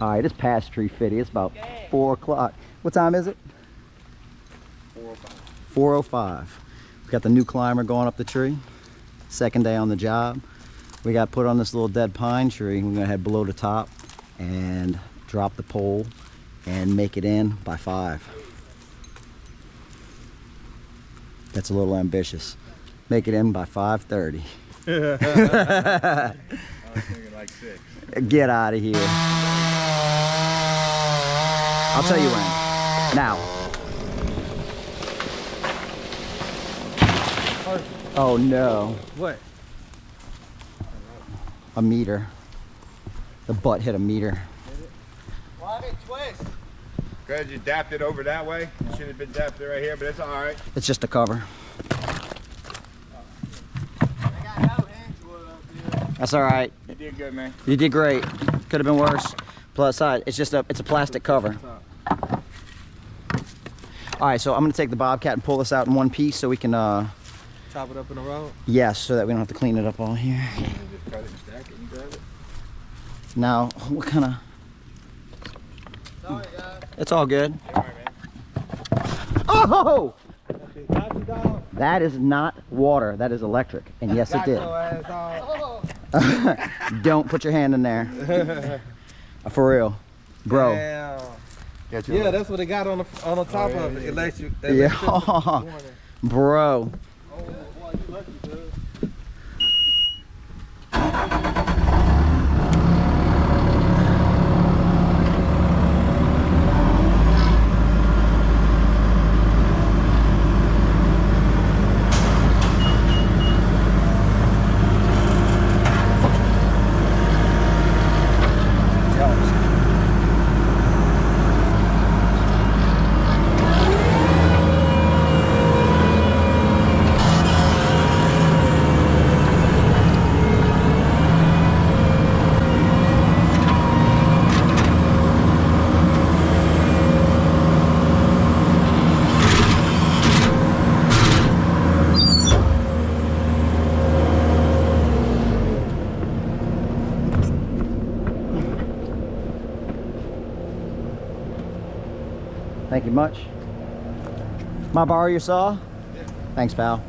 All right, it's past tree fitty. It's about 4 o'clock. What time is it? 4:05. 4:05. We got the new climber going up the tree. Second day on the job. We got put on this little dead pine tree. We're gonna head below the top and drop the pole and make it in by 5. That's a little ambitious. Make it in by 5:30. I was thinking like 6. Get out of here. I'll tell you when. Now. Oh no. What? A meter. The butt hit a meter. Why did it twist? Because you dapped it over that way. You should have been dapped it right here, but it's alright. It's just a cover. I got no hingewood up here. That's all right. You did good, man. You did great. Could have been worse. Plus side, it's just a plastic cover. All right, so I'm gonna take the Bobcat and pull this out in one piece so we can Chop it up in the road. yes, so that we don't have to clean it up all here. You just cut it and stack it and grab it. Now, what kind of? Sorry, guys. It's all good. All right, man. Oh! Got you, dog. That is not water. That is electric. And yes, it Got did. your ass, dog. Don't put your hand in there. For real, bro. Damn. Get your Yeah, that's what it got on the top of it. Electric. Yeah, bro. Oh, boy, you lucky, dude. Thank you much. May I borrow your saw? Yeah. Thanks, pal.